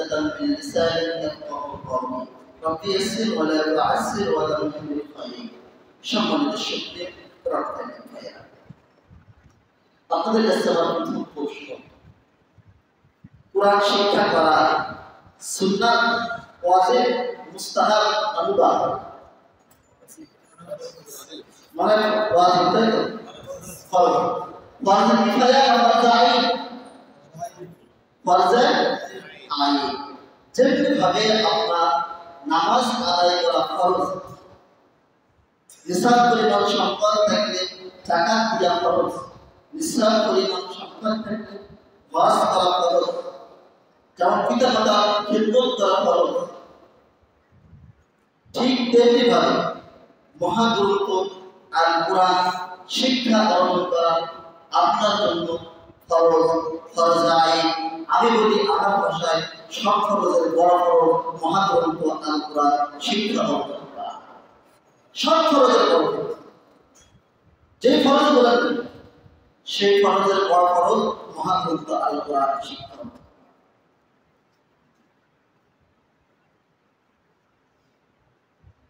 عقدة من لساني يفقهوا قولي رب يسر ولا تعسر ولا تحمل خير সম্মানিত শিক্ষক প্রার্থনা ভাইরা আপনাদের কাছে আমার প্রথম প্রশ্ন কোরআন শিক্ষা করা সুন্নাত ওয়াজিব মুস্তাহাব মুবাহ মানে ওয়াজিব তাই তো ফরজ ওয়াজিব কিফায়া ফরজ আইন ফরজ আইন যেমনি ভাবে আপনার নামাজ আদায় করা ফরজ নিসাব পরিমাণ সম্পদ থাকলে টাকা দিয়া খরচ নিসাব পরিমাণ সম্পদ থাকলে হজ করা খরচ যেমন পিতা মাতা খিদমত করা খরচ ঠিক তেমনি ভাবে মহাগ্রন্থ আল কোরআন শিক্ষা অর্জন করা আপনার জন্য ফরজ ফরজ আইন আমি বলি আমার ভাষায় সব ফরজের বড় বড় মহাগ্রন্থ আল কোরআন শিক্ষা অর্জন করা সব ফরজের বড় যে ফরজ বলেন সেই ফরজের বড় ফরজ মহাগ্রন্থ আল কোরআন শিক্ষা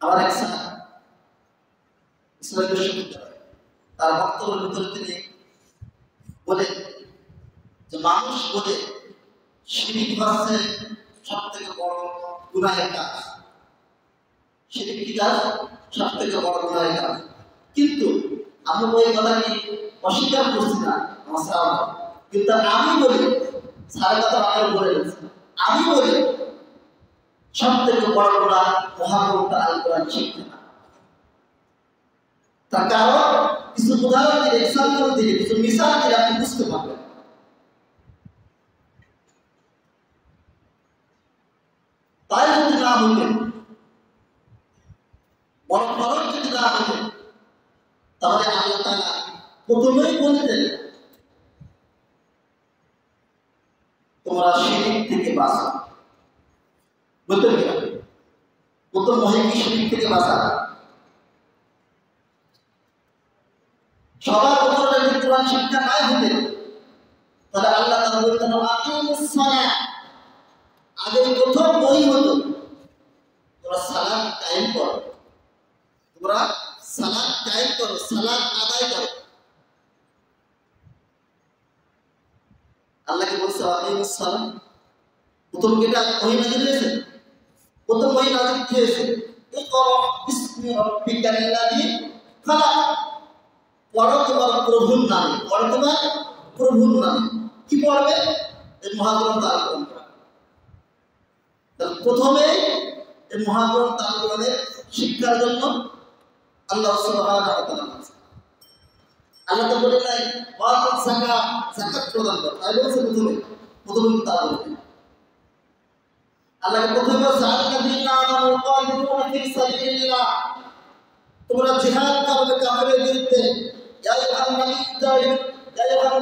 আমার এক স্যার ইসলামী বিশ্ববিদ্যালয় তার বক্তব্যের ভিতরে তিনি বলেন যে মানুষ বলে শিরিক হচ্ছে সব থেকে বড় গুনাহের কাজ শিরিক কি কাজ সব থেকে বড় গুনাহের কাজ কিন্তু আমি ওই কথাটি অস্বীকার করছি না আমার স্যার কিন্তু আমি বলি স্যারের কথা আমি বলে গেছি আমি বলি সব থেকে বড় গুনাহ মহাগ্রন্থ আল কোরআন শিক্ষা তার কারণ কিছু উদাহরণ দিয়ে এক্সাম্পল দিয়ে কিছু মিসাল দিয়ে আপনি বুঝতে পারবেন তাই যদি না হতেন বড় ফরজ যদি না হতেন তাহলে আল্লাহ তাআলা প্রথমেই বলতেন তোমরা শিরিক থেকে বাঁচো বলতেন কিনা প্রথম মহিলা শিরিক থেকে বাঁচা সবার উপরে যদি কোরআন শিক্ষা নাই হতেন তাহলে আল্লাহ তাআলা বলতেন আকিমুস সালাহ আগে প্রথম বই হতো তোমরা সালাত কায়েম করো তোমরা সালাত কায়েম করো সালাত আদায় করো আল্লাহ কি বলছে আকিমুস সালাহ প্রথম যেটা বই নাযিল হয়েছে প্রথম বই নাযিল হয়েছে ইকরা বিসমি রাব্বিকাল্লাযী খালাক পড়ো তোমার প্রভুর নামে পড়ো তোমার প্রভুর নামে কি পড়বে এই মহাগ্রন্থ আল কোরআন প্রথমে এই মহাগ্রন্থ আল কোরআনের শিক্ষার জন্য আল্লাহ সুবহানাহু ওয়া তাআলা আল্লাহ তো বলে নাই ওয়াত যাকাত প্রদান করো তাই বলছে প্রথমে তা বলবে আল্লাহ প্রথমে যাকাতিনা আমানু কালিমুনা ফি সাবিলিল্লাহ তোমরা জিহাদ করবে কাফেরের বিরুদ্ধে ইয়া আইয়ুহান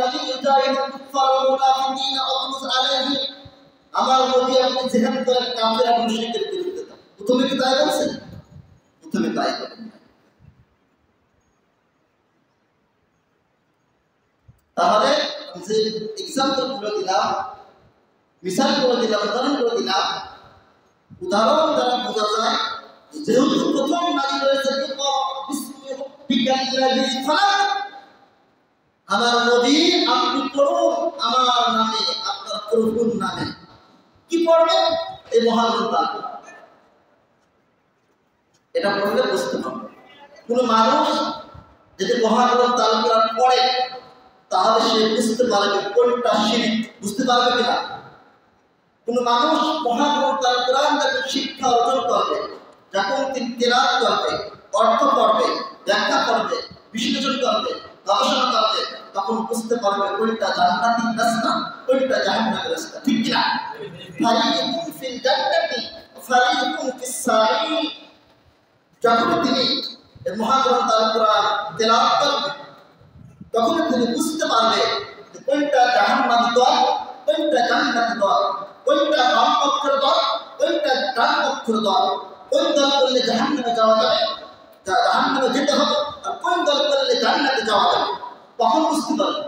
নাবী জাহিদ কুফার ওয়াল মুনাফিকিনা আগলুজ আলাইহিম আমার নবী আপনি জিহাদ করেন কাফের আর মুশরিকের বিরুদ্ধে প্রথমে কি তাই বলছেন প্রথমে তাই বলেন তাহলে যে एग्जांपल গুলো দিলাম মিসাল করে দিলাম উদাহরণ করে দিলাম উদাহরণ দ্বারা বোঝা যায় যেহেতু প্রথম নাযিল হয়েছে বিসমি রাব্বিকাল্লাযী খালাক আমার নবী আপনি পড়ুন আমার নামে আপনার প্রভুর নামে কি পড়বে এই মহাগ্রন্থ এটা পড়লে বুঝতে পারবে কোন মানুষ যদি মহাগ্রন্থ আল কোরআন পড়ে তাহলে সে বুঝতে পারবে কোনটা শিরক বুঝতে পারবে কিনা কোন মানুষ মহাগ্রন্থ আল কোরআন থেকে শিক্ষা অর্জন করবে যখন তিনি তেলাওয়াত করবে অর্থ পড়বে ব্যাখ্যা করবে বিশ্লেষণ করবে গবেষণা করবে তখন বুঝতে পারবে কোনটা জান্নাতি রাস্তা কোনটা জাহান্নামের রাস্তা ঠিক কিনা ফারিকুন ফিল জান্নাতি ফারিকুন ফিস সাঈর যখন তিনি এই মহাগ্রন্থ আল কোরআন তেলাওয়াত করবে তখন তিনি বুঝতে পারবে যে কোনটা জাহান্নামী দল কোনটা জান্নাতি দল কোনটা বাম পক্ষের দল কোনটা ডান পক্ষের দল কোন দল করলে জাহান্নামে যাওয়া যাবে জাহান্নামে যেতে হবে আর কোন দল করলে জান্নাতে যাওয়া যাবে কখন বুঝতে পারবে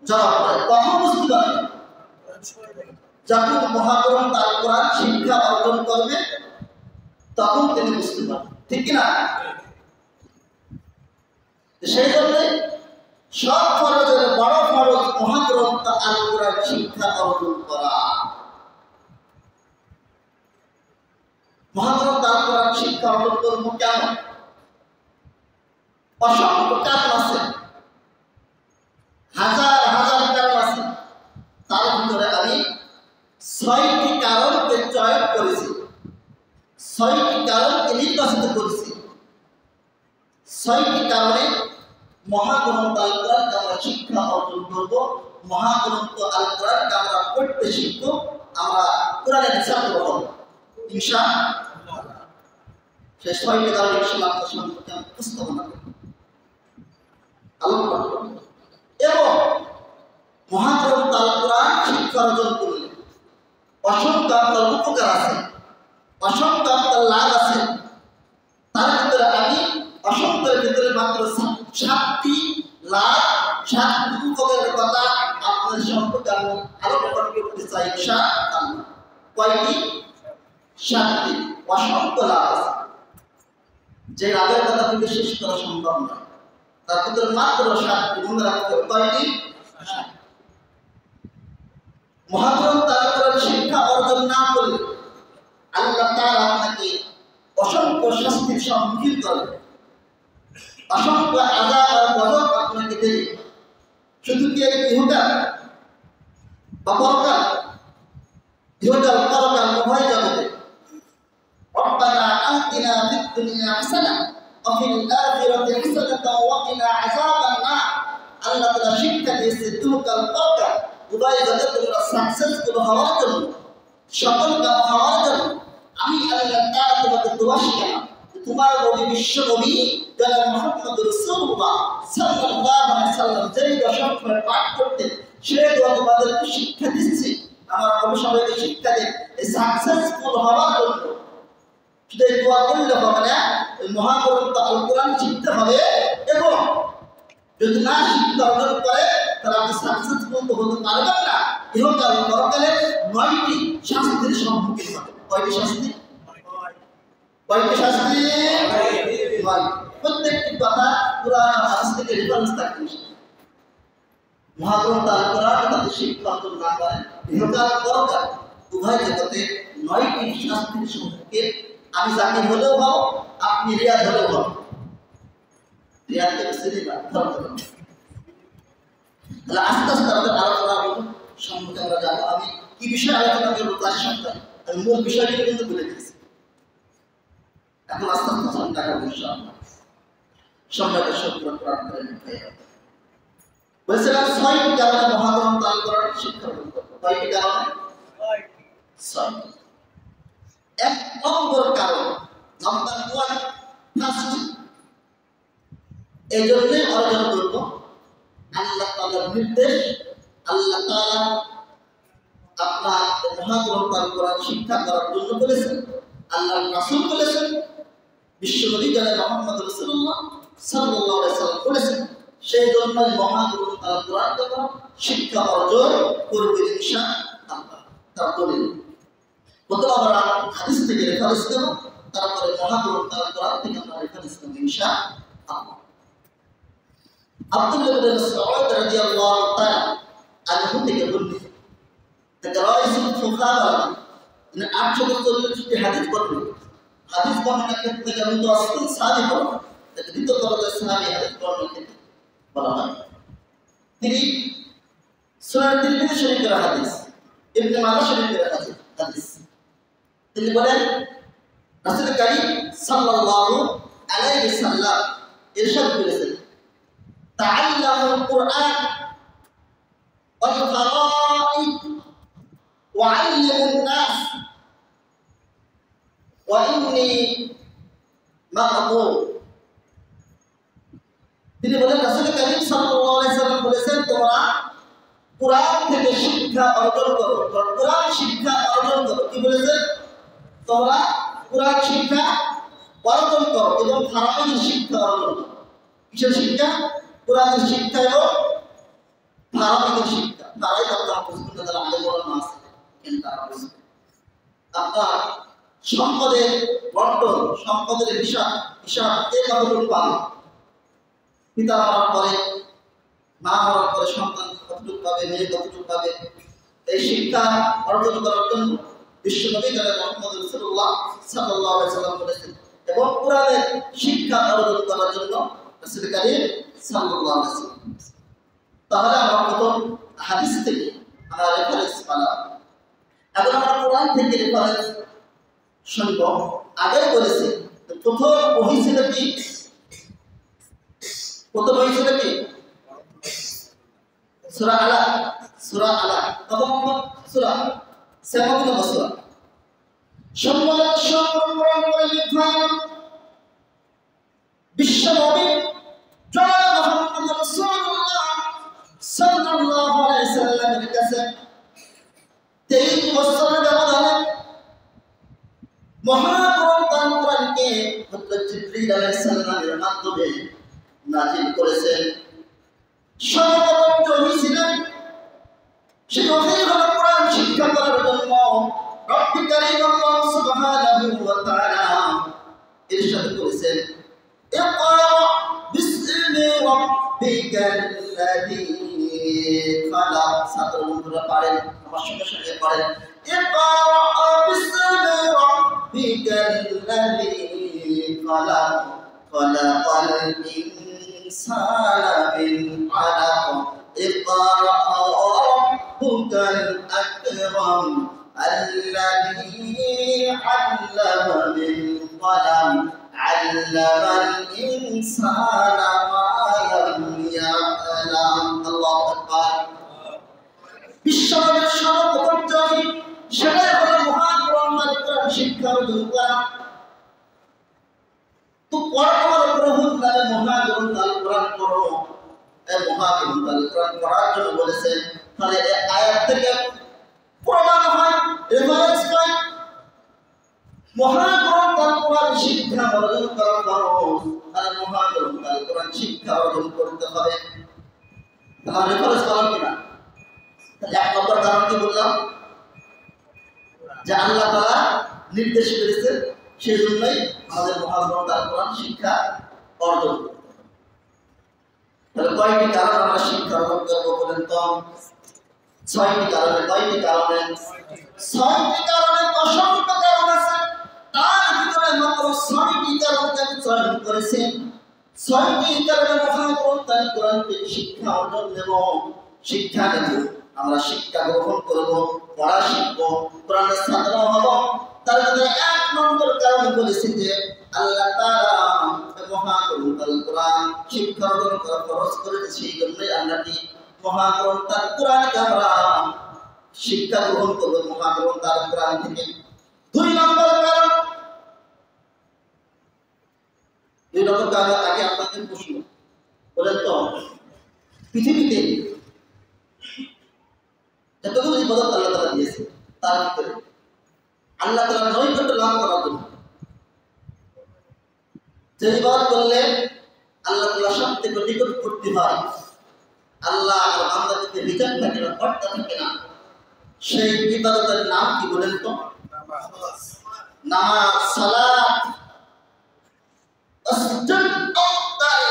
জবাব কখন বুঝতে পারবে যখন মহাগ্রন্থ আল কোরআন শিক্ষা অর্জন করবে তখন তিনি বুঝতে পারবেন, ঠিক কিনা? সেই জন্য সব ফরজের বড় ফরজ মহাগ্রন্থ আল কোরআন শিক্ষা অর্জন করা। মহাগ্রন্থ আল কোরআন শিক্ষা অর্জন করবো কেন? অসংখ্য কারণ আছে, হাজার হাজার কারণ আছে। তার ভিতরে আমি 6টি কারণকে চয়ন করেছি, 6টি কারণকে নির্বাচিত করেছি। 6টি কারণে মহাগ্রন্থ আল কোরআনকে আমরা শিক্ষা অর্জন করবো, মহাগ্রন্থ আল কোরআনকে আমরা পড়তে শিখবো, আমরা কোরআনের ছাত্র হব ইনশাআল্লাহ। সেই 6টি কারণ ইনশাআল্লাহ আপনার সম্পর্কে আমি উপস্থাপনা করব, আলোচনা করব। এবং মহাগ্রন্থ আল কোরআন শিক্ষা অর্জন করলে অসংখ্য আপনার উপকার আছে, অসংখ্য আপনার লাভ আছে। তার ভিতরে আমি অসংখ্যের ভিতরে মাত্র 7টি লাভ, 7টি উপকারের কথা আপনাদের সম্পর্কে আমি আলোচনা করতে চাই ইনশাআল্লাহ। কয়টি? 7টি। অসংখ্য লাভ আছে, যে লাভের কথা কিন্তু শেষ করা সম্ভব নয়। তার ভিতরে মাত্র 7টি মনে রাখতে হবে। কয়টি? মহাগ্রন্থ আল কোরআন শিক্ষা অর্জন না করলে আল্লাহ তাআলা আপনাকে অসংখ্য শাস্তির সম্মুখীন করবে, অসংখ্য আযাব আর গজব আপনাকে দেবে। শুধু কি ইহকাল বা পরকাল? ইহকাল পরকাল উভয় জগতে। রব্বানা আতিনা ফিদ দুনিয়া হাসানাহ ওয়া ফিল আখিরাতি হাসানাতাও ওয়া কিনা আযাবান নার। আল্লাহ তাআলা শিক্ষা দিয়েছে ইহকাল পরকাল উভয় জগতে তোমরা সাকসেসফুল হওয়ার জন্য, সফল কাম হওয়ার জন্য আমি আল্লাহ তাআলা তোমাকে দোয়া শিখালাম। তোমার নবী বিশ্ব নবী জনাব মুহাম্মদ রাসূলুল্লাহ সাল্লাল্লাহু আলাইহি সাল্লাম যেই দোয়া সবসময় পাঠ করতেন, সেই দোয়া তোমাদেরকে শিক্ষা দিচ্ছি। আমার নবী সবাইকে শিক্ষা দেন এই সাকসেসফুল হওয়ার জন্য। শুধু এই দোয়া করলে হবে না, এই মহাগ্রন্থ আল কোরআন শিখতে হবে। এবং যদি না শিক্ষা অর্জন করে তাহলে আপনি সাকসেসফুল তো হতে পারবেন না। ইহকাল পরকালে 9টি শাস্তির সম্মুখীন হবে। কয়টি শাস্তি? কয়টি শাস্তি? 9। প্রত্যেকটি কথা কুরআন হাদিস থেকে রেফারেন্স থাকবে। মহাগ্রন্থ আল কোরআন তাতে শিক্ষা অর্জন না করে ইহকাল পরকাল উভয় জগতে 9টি শাস্তির সম্মুখীন আমি জাকির হলেও হও, আপনি রিয়াদ হলেও হও। রিয়াদ থেকে সিনেমা ধরতে হবে। তাহলে আস্তে আস্তে আমাদের আলোচনা সম্মুখে আমরা যাবো। আমি কি বিষয়ে আলোচনা করবো তার সন্তান আমি মূল বিষয়গুলো কিন্তু বলে দিয়েছি। এখন আস্তে আস্তে সন্তান ইনশাআল্লাহ সম্রাটের সত্যি প্রাণ করে নিতে হবে। বলছিলাম 6টি কারণে মহাগ্রন্থ আল কোরআন শিক্ষা অর্জন করবো। কয়টি কারণে? 6টি। 1 নম্বর কারণ, নাম্বার 1 ফার্স্ট, এই জন্যে অর্জন করবো আল্লাহ তাআলার নির্দেশ। আল্লাহ তাআলা আপনার মহাগ্রন্থ আল কোরআন শিক্ষা করার জন্য বলেছেন, আল্লাহর রাসূল বলেছেন, বিশ্বনবী জনাব মুহাম্মদ রাসূলুল্লাহ সাল্লাল্লাহু আলাইহি ওয়াসাল্লাম বলেছেন। সেই জন্য মহাগ্রন্থ আল কোরআন দ্বারা শিক্ষা অর্জন করবে ইনশাআল্লাহ। তার দলিল প্রথমে আমরা হাদিস থেকে রেফারেন্স দেব, তারপরে মহাগ্রন্থ আল কোরআন থেকে আমরা রেফারেন্স দেব ইনশাআল্লাহ। আব্দুল্লাহ ইবনে মাসউদ রাদিয়াল্লাহু তাআলা আনহু থেকে বর্ণিত, রাইসুল ফুকাহা ইন 840টি হাদিস বর্ণিত। হাদিস বর্ণনার ক্ষেত্রে যেমন তো আসল সাহাবী বলা, দ্বিতীয় দরজার সাহাবী হাদিস বর্ণনার ক্ষেত্রে বলা হয়। তিনি সুনান তিরমিজি শরীফের হাদিস, ইবনে মাজাহ শরীফের হাদিস তিনি বলেন রাসূল কারীম সাল্লাল্লাহু আলাইহি সাল্লাম ইরশাদ করেছেন, তাআল্লামুল কুরআন ওয়াল ফারাঈদ ওয়া আল্লিমুন নাস ওয়া ইন্নী মা'মুর। তিনি বলেন রাসূল কারীম সাল্লাল্লাহু আলাইহি সাল্লাম বলেছেন, তোমরা কুরআন থেকে শিক্ষা অর্জন করো, কুরআন শিক্ষা অর্জন করো। কি বলেছেন? তোমরা কুরআন শিক্ষা অর্জন করো এবং ফারাঈদের শিক্ষা অর্জন করো। কিসের শিক্ষা? কুরআনের শিক্ষা এবং ফারাঈদের শিক্ষা। তারাই আপনার বুঝবেন না, যারা আলেম ওলামা আছে কিন্তু তারা বুঝবে। আপনার সম্পদের বন্টন, সম্পদের হিসাব কে কতটুকু পাবে, পিতা মরার পরে, মা মরার পরে সন্তান কতটুকু পাবে, মেয়ে কতটুকু পাবে, এই শিক্ষা অর্জন করার জন্য বিশ্বনবী জনাব মুহাম্মদ রাসূলুল্লাহ সাল্লাল্লাহু আলাইহি ওয়াসাল্লাম বলেছেন, এবং কোরআনের শিক্ষা অর্জন করার জন্য রাসূল কারীম সাল্লাল্লাহু আলাইহি ওয়াসাল্লাম। তাহলে আমরা প্রথম হাদিস থেকে আমরা রেফারেন্স পেলাম, এখন আমরা কোরআন থেকে রেফারেন্স শুনব। আগে বলেছি প্রথম ওহী ছিল কি? প্রথম ওহী ছিল কি? সূরা আলাক। সূরা আলাক কত নম্বর সূরা? 70 নম্বর সূরা। সম্মানিত কোরআন বলে লিখলাম বিশ্বনবী জনাব মুহাম্মদ রাসূলুল্লাহ সাল্লাল্লাহু আলাইহি সাল্লামের কাছে 23 বছরের ব্যবধানে মহাগ্রন্থ কোরআনকে হযরত জিবরীল আলাইহিস সালামের মাধ্যমে নাযিল করেছেন। সর্বপ্রথম যে ওহী ছিলেন সেই ওহী হলো কোরআন শিক্ষা করার জন্য রব্বুল কারীম আল্লাহ সুবহানাহু ওয়া তাআলা ইরশাদ করেছেন, ইকরা বিসমি রাব্বিকাল্লাযী খালাক। ছাত্র বন্ধুরা পারেন, আমার সঙ্গে সঙ্গে পড়েন, ইকরা বিসমি রাব্বিকাল্লাযী খালাক খালাকাল ইনসানা মিন আলাক ইকরা রাব্বুকাল আকরাম الذي علم بالقلم علم الإنسان ما لم يعلم। الله أكبر। বিশ্বজুড়ে সর্বপ্রথম জমি সেটাই হলো মহাগ্রন্থ কোরআন শিক্ষা অর্জন করা। তো পরপর প্রভু তার মহাগ্রন্থ আল কোরআন পড়ো, এই মহাগ্রন্থ আল কোরআন পড়ার জন্য বলেছেন। তাহলে এই আয়াত থেকে প্রমাণ হয়, রেফারেন্স হয়, মহাগ্রন্থ আল কোরআন শিক্ষা অর্জন করার ফরজ, আর মহাগ্রন্থ আল কোরআন শিক্ষা অর্জন করতে হবে। তাহলে রেফারেন্স করার কিনা? এক নম্বর কারণ কি বললাম? যে আল্লাহ তাআলা নির্দেশ করেছেন, সেই জন্যই আমাদের মহাগ্রন্থ আল কোরআন শিক্ষা অর্জন করতে হবে। তাহলে কয়টি কারণ আমরা শিক্ষা অর্জন করবো বলেন তো? 6টি কারণে। কয়টি কারণে? 6টি কারণে। অসংখ্য কারণ আছে, তার ভিতরে মাত্র 6টি কারণকে আমি চয়ন করেছি। 6টি কারণে মহাগ্রন্থ আল কোরআনকে শিক্ষা অর্জন নেব, শিক্ষা নেব, আমরা শিক্ষা গ্রহণ করব, পড়া শিখব, কোরআনের ছাত্র হব। তার ভিতরে 1 নম্বর কারণ বলেছি যে আল্লাহ তাআলা মহাগ্রন্থ আল কোরআন শিক্ষা অর্জন করা ফরজ করেছে, সেই জন্যই আমরা কি মহাগ্রন্থ আল কোরআনকে আমরা শিক্ষা গ্রহণ করব, মহাগ্রন্থ আল কোরআন থেকে। 2 নম্বর কারণ, 2 নম্বর কারণ আগে আপনাদের প্রশ্ন বলেন তো, পৃথিবীতে যতগুলো ইবাদত আল্লাহ তাআলা দিয়েছে তার ভিতরে আল্লাহ তাআলা নৈকট্য লাভ করার জন্য যে ইবাদত করলে আল্লাহ তাআলা সবথেকে নিকটবর্তী হয়, আল্লাহ আর বান্দার মধ্যে রিজার্ভ থাকে না, পর্দা থাকে না, সেই ইবাদতের নাম কি বলেন তো? নামাজ, সালাত, তাসজুদ, ইফতার।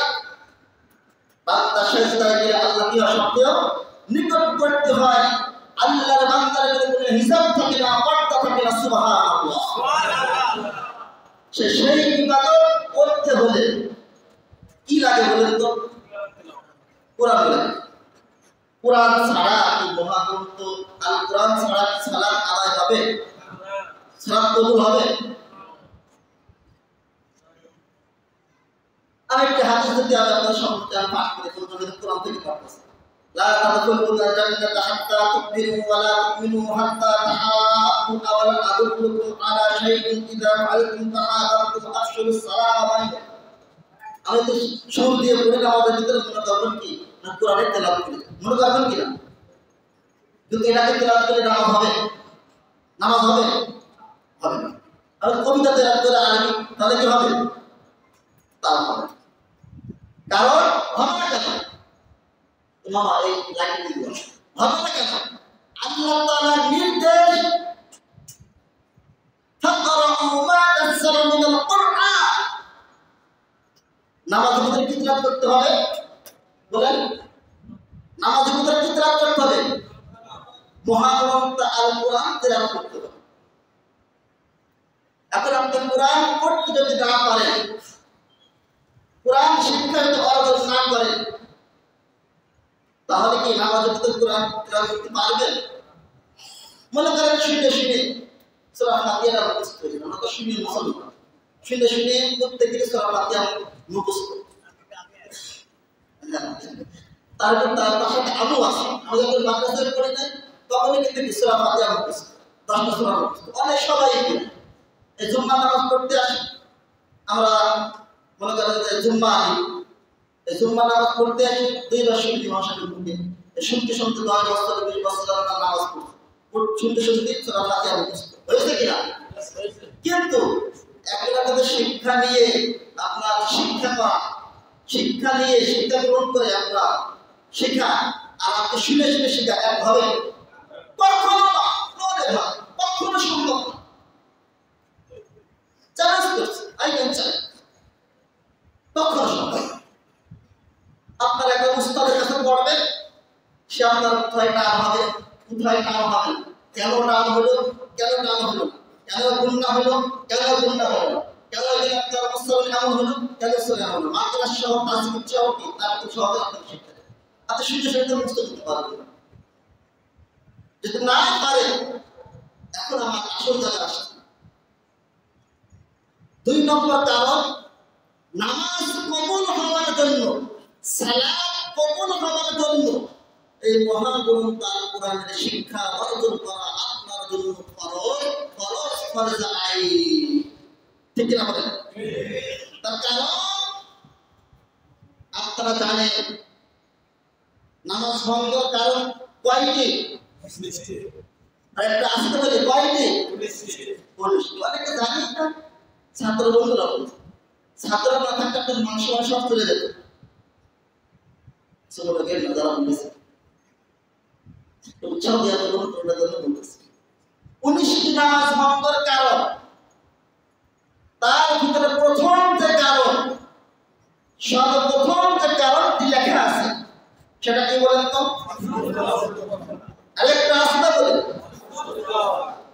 বান্দা সেজদায় গেলে আল্লাহ কি সবথেকে নিকটবর্তী হয়, আল্লাহর বান্দার কোনো হিসাব থাকে না, পর্দা থাকে না। সুবহানাল্লাহ। সেই ইবাদত করতে হলে কি লাগে বলেন তো? কোরআন লাগে। কোরআন ছাড়া কি মহাগ্রন্থ আল কোরআন ছাড়া সালাত আদায় হবে? সালাত কবুল হবে? আমি একটা হাদিস যদি আমি আপনাদের সম্মুখে পাঠ করে বলতে কোরআন থেকে পড়তেছি, লা তাদখুলুল জান্নাতা হাত্তা তু'মিনু ওয়া লা তু'মিনু হাত্তা তাহাব্বু ওয়া লা আদুল্লুকুম আলা শাইইন ইযা ফাআলতুম তাহাদারতুম আফশুস সালাম বাইনাকুম। আমি তো শুরু দিয়ে পড়ে আমাদের ভিতরে মনে করবেন কি না কোরআনের তেলাওয়াত করি, মনে করবেন কি না? কিন্তু এটাকে তেলাওয়াত করে নামাজ হবে? নামাজ হবে? হবে না। আর কবিতা তেলাওয়াত করে আরবি তাহলে কি হবে? তাও হবে। কারণ হবে না কেন? মামা এই লাইন দিয়ে হবে না কেন? আল্লাহ তাআলার নির্দেশ ফাকরাউ মা তায়াসসারা মিনাল কুরআন। নামাজের ভিতরে কি তিলাওয়াত করতে হবে? বলেন, নামাজের ভিতরে কি তিলাওয়াত করতে হবে? মহাগ্রন্থ আল কোরআন তিলাওয়াত করতে হবে। এখন আপনি কোরআন পড়তে যদি না পারেন, কোরআন শিক্ষা যদি অর্জন না করেন, তাহলে কি নামাজের ভিতরে কোরআন তিলাওয়াত করতে পারবেন? মনে করেন শুনে শুনে সূরা ফাতিহা মুখস্থ হয়ে গেল, আমরা তো শুনে মুসলমান, শুনে শুনে করতে গেলে সূরা ফাতিহা মুখস্থ। তারপর তার পাশে আবু আছে, আমরা যখন মাদ্রাসায় পড়ি না তখনই কিন্তু সূরা ফাতিহা মুখস্থ, 10টা সূরা মুখস্থ। অনেক সবাই এই জুম্মা নামাজ পড়তে আসে, আমরা মনে করেন যে জুম্মা আনি, এই জুম্মা নামাজ পড়তে আসি 2 বার শুনতে ভাষাকে মুখে শুনতে শুনতে 10 বছর 20 বছর আমরা নামাজ পড়ি, শুনতে শুনতে সূরা ফাতিহা মুখস্থ হয়েছে কিনা? কিন্তু একটা শিক্ষা নিয়ে আপনার শিক্ষা করা, শিক্ষা নিয়ে শিক্ষা গ্রহণ করে আমরা শেখা আর আপনি শুনে শুনে শেখা এক হবে কখনো না, কখনো সম্ভব না। চ্যালেঞ্জ করছে, আই ক্যান চ্যালেঞ্জ, কখনো সম্ভব। আপনার একটা উস্তাদের কাছে পড়বেন, সে আপনার কোথায় টান হবে, কোথায় টান হবে, কেন টান হলো, কেন টান হলো, কেন গুণনা হলো, কেন গুণনা হলো, কেন আপনার মুসলমান এমন হলো, কেন মুসলমান এমন হলো, মাদ্রাসা সহ তাজবিদ সহ কি তার খুব সহজে আপনাকে শিখতে হবে। আপনি শুনে শুনে মুক্ত করতে পারবেন না, যদি না পারে। এখন আমার আসল জায়গা আসে 2 নম্বর কারণ, নামাজ কবুল হওয়ার জন্য, সালাত কবুল হওয়ার জন্য এই মহাগ্রন্থ আল কোরআনের শিক্ষা অর্জন করা আপনার জন্য ফরজ, ফরজ ফরজ আইন। ঠিক কিনা বলেন? তার কারণ আপনারা জানেন নামাজ ভঙ্গের কারণ কয়টি? আরেকটা আসতে বলে কয়টি? 19টি। অনেকে জানেন না, ছাত্র বন্ধুরা বলছে ছাত্র না থাকতে আপনার মাংস সব চলে যেত। ছোটকে যারা বলেছে উৎসাহ দেওয়ার জন্য বলতেছে 19টি নামাজ ভঙ্গের কারণ। তার ভিতরে প্রথম যে কারণ, সর্বপ্রথম যে কারণটি লেখা আছে সেটা কি বলেন তো? আরেকটা আসতে বলে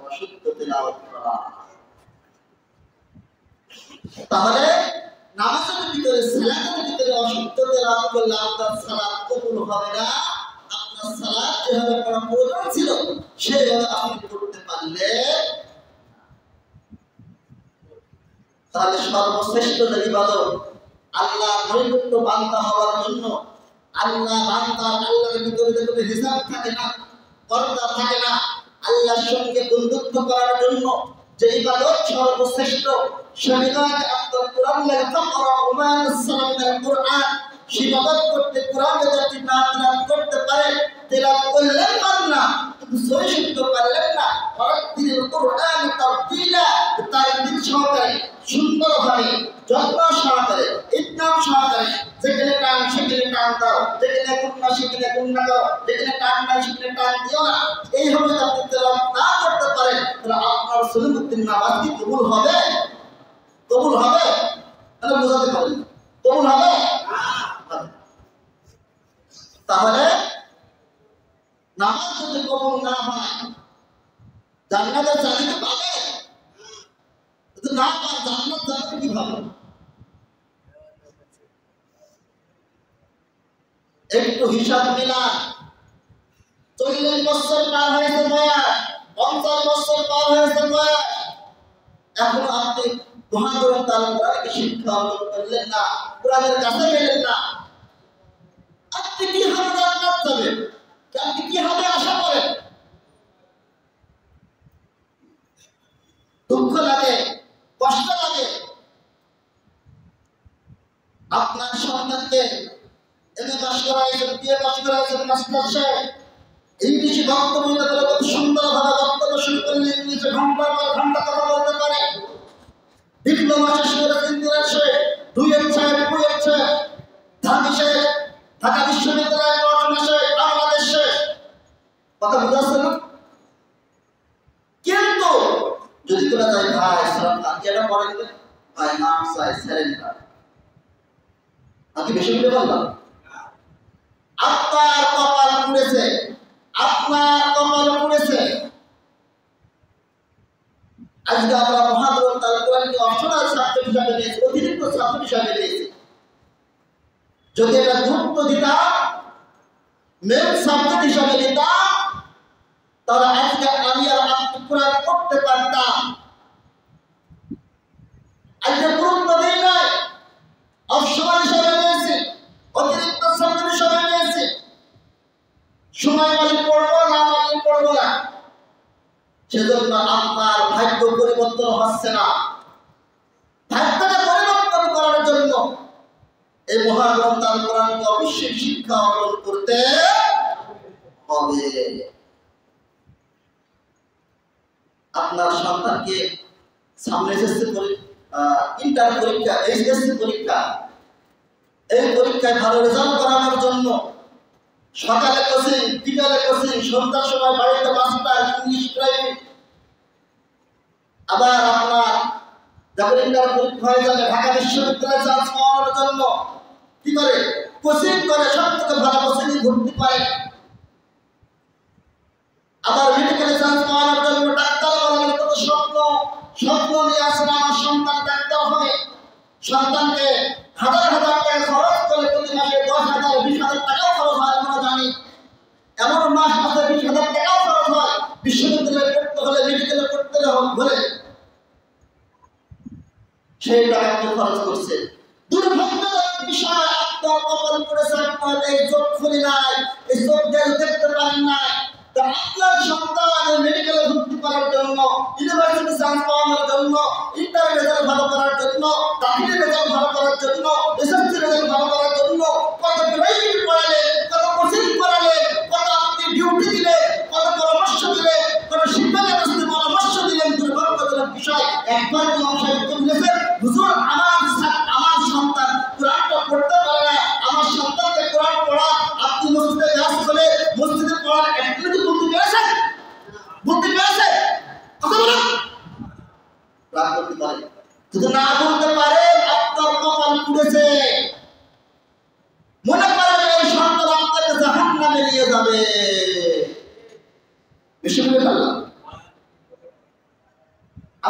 অশুদ্ধ তেলাওয়াত করা। তাহলে নামাজের ভিতরে, সালাতের ভিতরে অশুদ্ধ তেলাওয়াত করলে আপনার সালাত কবুল হবে না। আপনার সালাত যেভাবে করা প্রয়োজন ছিল সেভাবে আপনি করতে পারলে, তাহলে সর্বশ্রেষ্ঠ যে ইবাদত, আল্লাহ নৈকট্য বান্দা হওয়ার জন্য, আল্লাহ বান্দা আল্লাহর ভিতরে কোনো হিসাব থাকে না, পর্দা থাকে না, আল্লাহর সঙ্গে বন্ধুত্ব করার জন্য যে ইবাদত সর্বশ্রেষ্ঠ, সেটা আপনার কোরআন লেখা কোরআন ইবাদত করতে, কোরআন যদি না তিলাওয়াত করতে পারে, তিলাওয়াত করলেন না কিন্তু সহি শুদ্ধ পারলেন না, অর্থিল কোরআন তারতিলা, তার দিল সহকারে সুন্দরভাবে যত্ন সহকারে ইতনাম সহকারে, যেখানে টান সেখানে টান দাও, যেখানে গুণনা সেখানে গুণনা দাও, যেখানে টান নাই সেখানে টান দিও না। এইভাবে আপনি তেলাওয়াত না করতে পারেন, তাহলে আপনার সলাতুল নামাজ কি কবুল হবে? কবুল হবে? তাহলে বোঝাতে পারেন কবুল হবে? তাহলে নামাজ যদি কবুল না হয় জান্নাতের চাবিতে পাবে? যদি না পায় জান্নাত যাবে কিভাবে? একটু হিসাব মিলান। 40 বছর পার হয়েছে বয়স, 50 বছর পার হয়েছে বয়স, এখন আপনি মহাগ্রন্থ আল কোরআনকে শিক্ষা অর্জন করলেন না, কোরআনের কাছে গেলেন না, আপনি কিভাবে জান্নাত যাবেন? আপনি কিভাবে আশা করেন? দুঃখ লাগে, কষ্ট লাগে। আপনার সন্তানকে এমএ পাস করাইছেন, বিএ পাস করাইছেন, মাস্টার্স ইংলিশে বক্তব্য দিতে পারে, কত সুন্দরভাবে বক্তব্য শুরু করলে ইংলিশে ঘন্টার পর ঘন্টা কথা বলতে পারে, ডিপ্লোমা শেষ করেছেন, ঢাকা বিশ্ববিদ্যালয়ে পড়াশোনা শেষ, বাংলাদেশে চলে যায়, ভাই শ্রদ্ধা এটা পরে দিলে ভাই নাম চাই স্যারেন্ডার। আমি বেশি বলে বললাম আপনার কপাল পুড়েছে, আপনার কপাল পুড়েছে। আজকে আমরা মহাগ্রন্থ তার কোরআনকে অপশনাল সাবজেক্ট হিসাবে নিয়েছি, অতিরিক্ত সাবজেক্ট হিসাবে নিয়েছি। যদি এটা গুরুত্ব দিতাম, মেন সাবজেক্ট হিসাবে নিতাম, তাহলে আজকে আমি আর আপনি কোরআন পড়তে পারতাম। আজকে গুরুত্ব দিই নাই, অপশনাল হিসাবে নিয়েছি, অতিরিক্ত সাবজেক্ট হিসাবে নিয়েছি। সময় মালিক পড়বো না, মালিক পড়বো না, সেজন্য আপনার ভাগ্য পরিবর্তন হচ্ছে না। ভাগ্যটা পরিবর্তন করার জন্য এই মহাগ্রন্থ আল কোরআনকে অবশ্যই শিক্ষা অর্জন করতে হবে। আপনার সন্তানকে সামনে এসএসসি ইন্টার পরীক্ষা, এইচএসসি পরীক্ষা, এই পরীক্ষায় ভালো রেজাল্ট করানোর জন্য সকালে কোচিং, বিকালে কোচিং, সন্ধ্যার সময় বাড়িতে মাস্টার, ইংলিশ প্রাইভেট। আবার আপনার যখন ইন্টার পরীক্ষা হয়ে যাবে ঢাকা বিশ্ববিদ্যালয়ে চান্স পাওয়ার জন্য কি করে? কোচিং করে, সব থেকে ভালো কোচিং ভর্তি করে। আবার মেডিকেলে চান্স পাওয়ার জন্য ডাক্তার বানানোর কত স্বপ্ন নিয়ে আসলে আমার সন্তান ডাক্তার হবে। সন্তানকে হাজার হাজার টাকা খরচ করে প্রতি মাসে 10,000, 20,000 টাকাও খরচ হয়। আমরা জানি এমন মাস আছে 20,000 টাকাও খরচ হয় বিশ্ববিদ্যালয়ে পড়তে হলে, মেডিকেলে পড়তে হলে। সেই টাকা আপনি খরচ করছে। দুর্ভাগ্যজনক বিষয়, আপনার কপাল পড়েছে, আপনার এই চোখ খুলি নাই, এই চোখ দেখতে পারেন নাই। আপনার সন্তান মেডিকেলে ভর্তি করার জন্য, ইউনিভার্সিটি চান্স পাওয়ার জন্য, ইন্টার রেজাল্ট ভালো করার জন্য, দাখিল রেজাল্ট ভালো করার জন্য, এসএসসি রেজাল্ট ভালো করার জন্য কত প্রাইভেট পড়ালেন, কত কোচিং করালেন, কত আপনি ডিউটি দিলেন, কত পরামর্শ দিলেন, কত শিক্ষকের কাছে পরামর্শ দিলেন। দুর্ভাগ্যজনক বিষয়, একবার কোনো সাহিত্য মিলেছেন, হুজুর আমার সন্তান কোরআনটা পড়তে পারে না, আমার সন্তানকে কোরআন পড়া। আপনি মসজিদে কাজ করে মসজিদে পড়ার অ্যাক্টিভিটি বলতে পেরেছেন? বলতে পেরেছেন? কথা বলেন। রাগ করতে পারে, যদি না বলতে পারে আপনার কপাল পুড়েছে। মনে করেন এই সন্তান আপনাকে জাহান্নামে নিয়ে যাবে। বেশি বলে ফেললাম।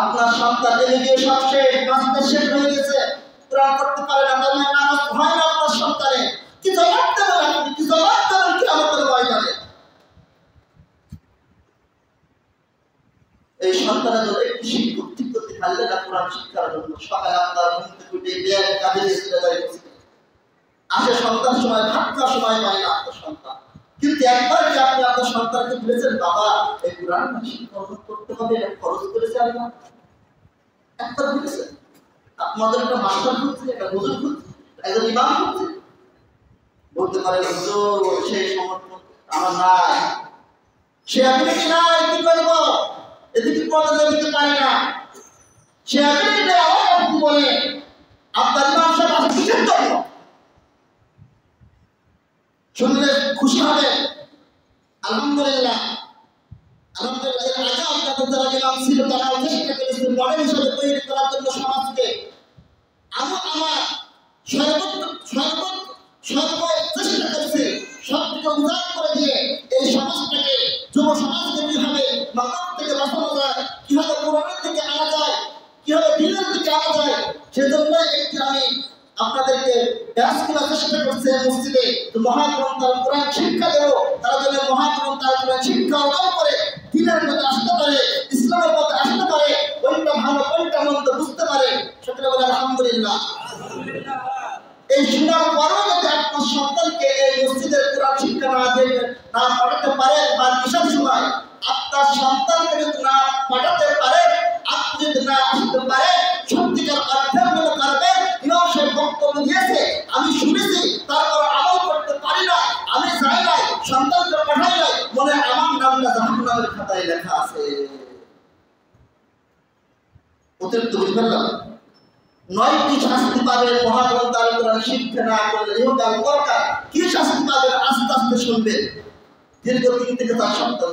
আপনার সন্তান এনে গিয়ে সব শেষ, মাস্টার শেষ হয়ে গেছে, কোরআন পড়তে পারে না, তার মানে নামাজ হয় না আপনার সন্তানে। কি জবাব দেবেন আপনি? কি জবাব দেবেন? কি আমাদের ময়দানে? এই সন্তানের জন্য একটি শিক্ষক ঠিক করতে পারলে না কোরআন শিক্ষার জন্য। সকালে আপনার ঘুম থেকে উঠে ব্যাগ কাঁধে চলে যায়, আসে সন্তান সময় ভাত খাওয়ার সময় পায় না আপনার সন্তান। কিন্তু একবার কি আপনি আপনার সন্তানকে বলেছেন, বাবা এই কোরআন শিক্ষা অর্জন করতে হবে, এটা খরচ করেছে আল্লাহ? একবার বলেছেন? আপনাদের একটা মাস্টার খুঁজছে, একটা হুজুর খুঁজছে, একজন ইমাম খুঁজছে? বলতে পারে হুজুর সেই সমর্থন আমার নাই, সে অ্যাবিলিটি নাই, কি করবো? এদিকে পড়াতে দিতে পারি না, সে অ্যাবিলিটি নেই। আমার আপনি বলে আপনার ইমাম সাহেব আছে কিসের জন্য? শুনলে খুশি হবে। আলহামদুলিল্লাহ, আলহামদুলিল্লাহ। এর আগে আপনাদের যারা ইমাম ছিল তারা চেষ্টা করেছেন মডেল হিসেবে তৈরি করার জন্য সমাজকে। আমার সর্বোচ্চ চেষ্টা করছে সবটিকে উজাড় করে দিয়ে এই সমাজটাকে, যুব সমাজকে কিভাবে মানব থেকে বাঁচানো যায়, কিভাবে কোরআনের দিকে আনা যায়, কিভাবে দিনের দিকে আনা যায়, সেজন্য একটি আমি আপনাদেরকে ব্যাস করার চেষ্টা করছে মসজিদে। মহাগ্রন্থ আল কোরআন শিক্ষা দেব, তারা যেন মহাগ্রন্থ আল কোরআন শিক্ষা অর্জন করে দিনের পথে আসতে পারে, ইসলামের পথে আসতে পারে, কোনটা ভালো কোনটা মন্দ বুঝতে পারে। সেটা বলে আলহামদুলিল্লাহ। এই শোনার পরও যদি আপনার সন্তানকে এই মসজিদের কোরআন শিক্ষা না পড়াতে পারেন, বা বিশেষ সময় আপনার সন্তানকে যদি না পাঠাতে পারেন, আপনি যদি না আসতে পারেন, সত্যিকার অর্থে মনে করবেন ইমাম সাহেব বক্তব্য দিয়েছে, আমি শুনেছি, তারপর আমল করতে পারি না, আমি যাই নাই, সন্তানকে পাঠাই নাই, মনে আমার নামটা জাহান্নামের খাতায় লেখা আছে। অতিরিক্ত বুঝে ফেললাম। 9টি শাস্তি পাবেন মহাগ্রন্থ আল কোরআন শিক্ষা না করলে। ইহুদাল দরকার কি শাস্তি পাবেন আস্তে আস্তে শুনবেন, দীর্ঘ 3 থেকে 4 সপ্তাহ।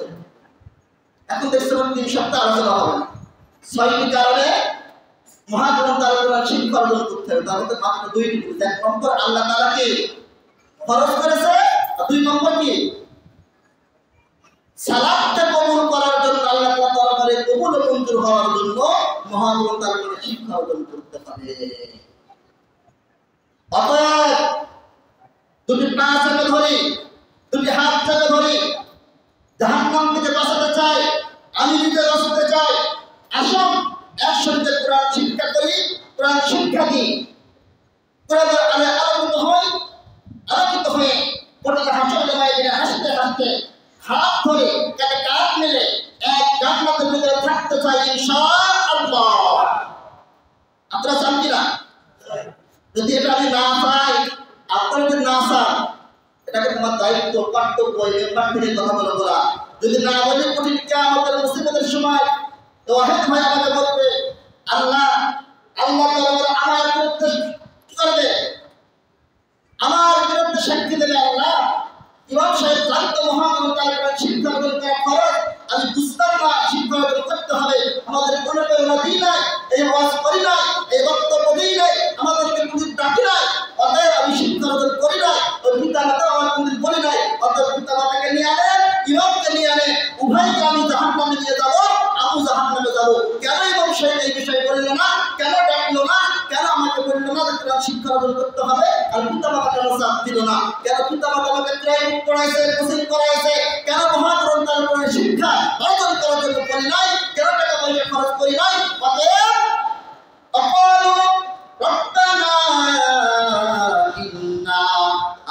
এখন দেখছিলাম 3 সপ্তাহ আলোচনা হবে না, ছয়টি কারণে মহাগ্রন্থ আল কোরআন শিক্ষা অর্জন করতে হবে। তার মধ্যে মাত্র দুইটি। এক নম্বর আল্লাহ তাআলাকে ফরজ করেছে, আর দুই নম্বর কি সালাতটা কবুল করার জন্য আল্লাহ তাআলা দরবারে কবুল ও মঞ্জুর হওয়ার জন্য মহাগ্রন্থ আল কোরআন শিক্ষা অর্জন করতে হবে। অতএব দুটি পা চেপে ধরি, দুটি হাত চেপে ধরি, জাহান্নাম থেকে বাঁচাতে চাই, আমি নিজে বাঁচাতে চাই। আসুন একসঙ্গে কোরআন শিক্ষা করি, কোরআন শিক্ষা দিই, কোরআনের আলোকিত হই, আলোকিত হয়ে গোটা হাসরে মায়ের হাসতে হাসতে হাত ধরে কাঁধে কাঁধ মেলে এক জান্নাতের ভিতরে থাকতে চাই ইনশাআল্লাহ। আপনারা চান কিনা? যদি এটা আমি না চাই, আপনারা যদি না চান, এটাকে তোমার দায়িত্ব, কর্তব্য, মেম্বার থেকে কথা বলা। যদি না বলি কঠিন কিয়ামতের মুসিবতের সময় তো ওয়াহিদ ভাই আমাকে বলবে, আল্লাহ আমার বিরুদ্ধে কি করবে? আমার বিরুদ্ধে সাক্ষী দেবে। আল্লাহ ইমাম সাহেব জানতো মহাগ্রন্থ আল কোরআন শিক্ষা অর্জন করা খরচ, আমি বুঝতাম না শিক্ষা অর্জন করতে হবে। আমাদের কোনো প্রেরণা দিই নাই, এই ওয়াজ করি নাই, এই বক্তব্য দিই নাই, আমাদেরকে কোনো ডাকি নাই, অতএব আমি শিক্ষা অর্জন করি নাই। ওই পিতা মাতা আমার কোনদিন বলি নাই, অতএব পিতা মাতাকে নিয়ে আনেন, ইমামকে নিয়ে আনেন, উভয়কে আমি জাহান্নামে নিয়ে যাবো, আবু জাহান্নামে যাবো। কেন ইমাম সাহেব এই বিষয়ে বলল না? কেন ডাকলো না? কেন আমাকে বললো না যে কোরআন শিক্ষা অর্জন করতে হবে? আর পিতা মাতা কেন চাপ দিল না? কেন পিতা মাতা আমাকে ট্রেনিং করাইছে, কোচিং করাইছে? কেন মহাগ্রন্থ আল কোরআন শিক্ষা অর্জন করার জন্য করি নাই? কেন টাকা পয়সা খরচ করি নাই? অতএব অকালু রব্বানা ইন্না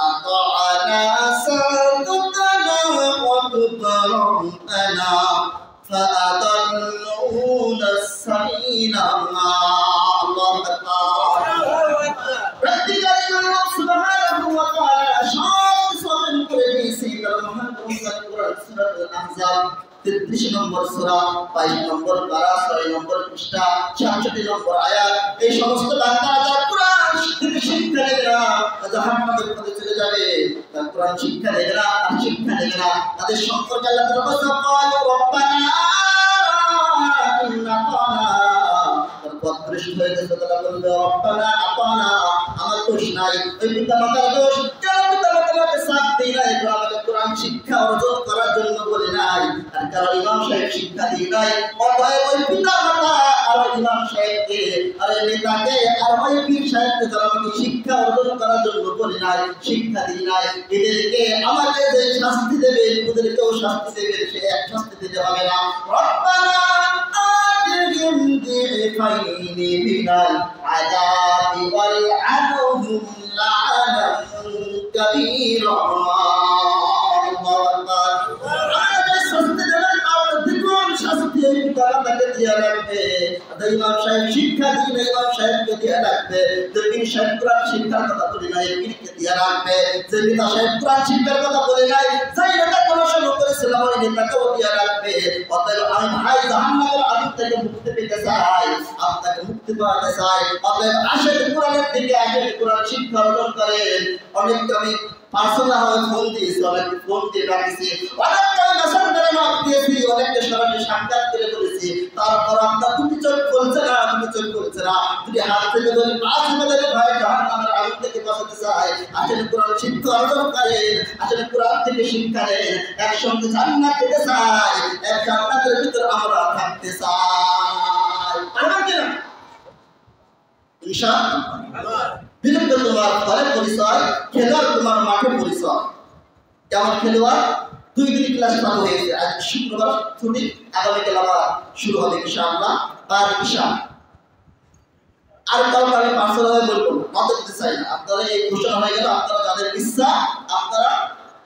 আতা'না সাদাতানা ওয়া কুবরানা ফাআদাল্লুনা সাবিলা। আল্লাহু আকবার। প্রত্যেকটি আল্লাহ সুবহানাহু ওয়া তাআলা সব সমান করে দিয়েছে। কারণ মহাগ্রন্থ আল কোরআন সূরাতুল আহজাব 33 নম্বর সূরা, 22 নম্বর পারা, 6 নম্বর পৃষ্ঠা, 66 নম্বর আয়াত। এই সমস্ত বান্দারা যারা কোরআন থেকে শিক্ষা নেবে না, জাহান্নামের পথে চলে যাবে। তারা কোরআন শিক্ষা নেবে না, আর শিক্ষা নেবে না, তাদের সম্পর্কে আল্লাহ তাআলা বলেন, ক্বালু রব্বানা ইন্নানা পথভ্রষ্ট হয়ে গেছে। তারা বলবে রব্বানা আতানা, আমার দোষ নাই, ওই পিতা মাতার দোষ। কেন পিতা মাতাকে সাথ দেই নাই? আমাকে কোরআন শিক্ষা অর্জন করার জন্য বলে নাই, আর কারণ ইমাম সাহেব শিক্ষা দিই নাই। অতএব ওই পিতা মাতা আর ইমাম সাহেবকে আর নেতাকে আর ওই পীর সাহেবকে যারা আমাকে শিক্ষা অর্জন করার জন্য বলে নাই, শিক্ষা দিই নাই, এদেরকে আমাকে যে শাস্তি দেবে, ওদেরকেও শাস্তি দেবে, সে এক শাস্তি দিতে হবে না। রব্বানা আতিহিম দিফাইনি মিনাল আযাবি ওয়াল আনহুম লা'নান কাবীরা। আল্লাহু আকবার। আমাদের শাস্তি দেবেন, আমাদের দ্বিগুণ শাস্তি এই পিতা মাতাকে দিয়ে রাখবে। ইমাম সাহেব শিক্ষা দিন, ইমাম সাহেবকে দিয়ে রাখবে। যে পীর সাহেব কোরআন শিক্ষার কথা বলে নাই, পীরকে দিয়ে রাখবে। যে নেতা সাহেব কোরআন শিক্ষার কথা বলে নাই, যেই নেতা কোনো শুরু করেছিলাম ওই নেতাকেও দিয়ে রাখবে। অতএব আমি ভাই জাহান্নামের আগুন থেকে মুক্তি পেতে চাই, আপনাকে মুক্তি পাওয়াতে চাই। অতএব আসেন কোরআনের দিকে, আসেন কোরআন শিক্ষা অর্জন করেন। অনেককে আমি পার্সোনাল ফোন দিয়েছি, অনেককে ফোন দিয়ে ডাকিছি, অনেককে আমি মেসেঞ্জারে নক দিয়েছি, অনেককে সরাসরি সাক্ষাৎ করে বলেছি। তারপর আপনার দুটি চোখ খুলছে না, দুটি চোখ খুলছে না, দুটি হাত থেকে ধরে পা থেকে ধরে ভাই জাহান্নামের আগুন থেকে বাঁচাতে চাই। আসেন কোরআন শিক্ষা অর্জন করেন, আসেন কোরআন থেকে শিক্ষা নেন। একসঙ্গে জান্নাত পেতে চাই, এক জান্নাতের ভিতরে আমরা থাকতে চাই। পারবেন কিনা? ইনশাআল্লাহ। বিরুদ্ধে তোমার ঘরের পরিচয়, খেলোয়াড় তোমার মাঠের পরিচয়। কেমন খেলোয়াড়? 2 দিন ক্লাস চালু হয়েছে, আজ শুক্রবার ছুটি, আগামীকাল আবার শুরু হবে ইনশাআল্লাহ। আর ঈশা আর কাউকে আমি পার্সোনালি বলবো না, মত দিতে চাই না। আপনারা এই ঘোষণা হয়ে গেল, আপনারা যাদের ইচ্ছা আপনারা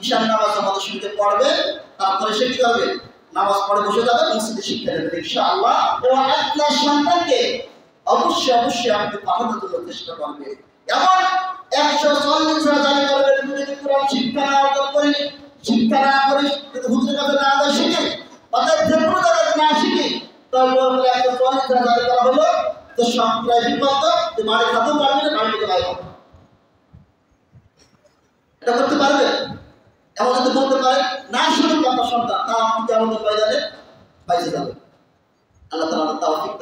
ঈশার নামাজ আমাদের সঙ্গে পড়বেন, তারপরে সে কি করবে? নামাজ পড়ে বসে যাবে, মসজিদে শিক্ষা দেবেন ইনশাআল্লাহ। এবং আপনার সন্তানকে অবশ্যই আপনি পাঠানোর জন্য চেষ্টা করবেন। এমন 140 জারি করবেন, যদি কোরআন শিক্ষা না অর্জন করি, শিক্ষা না করি, যদি হুজুরের কাছে না যায় শিখে, অর্থাৎ যে কোনো জায়গায় না শিখি, তাহলে 140 জারি করা হলো, তো সব প্রায় বিপদ, যে বাড়ি খাতেও পারবে না, বাড়ি থেকে বাইরে। এটা করতে পারবে? এমন যদি বলতে পারে না শুধু কথা সন্তান, তা আপনি আমাদের বাইরে বাইরে যাবে। আল্লাহ তাআলা তৌফিক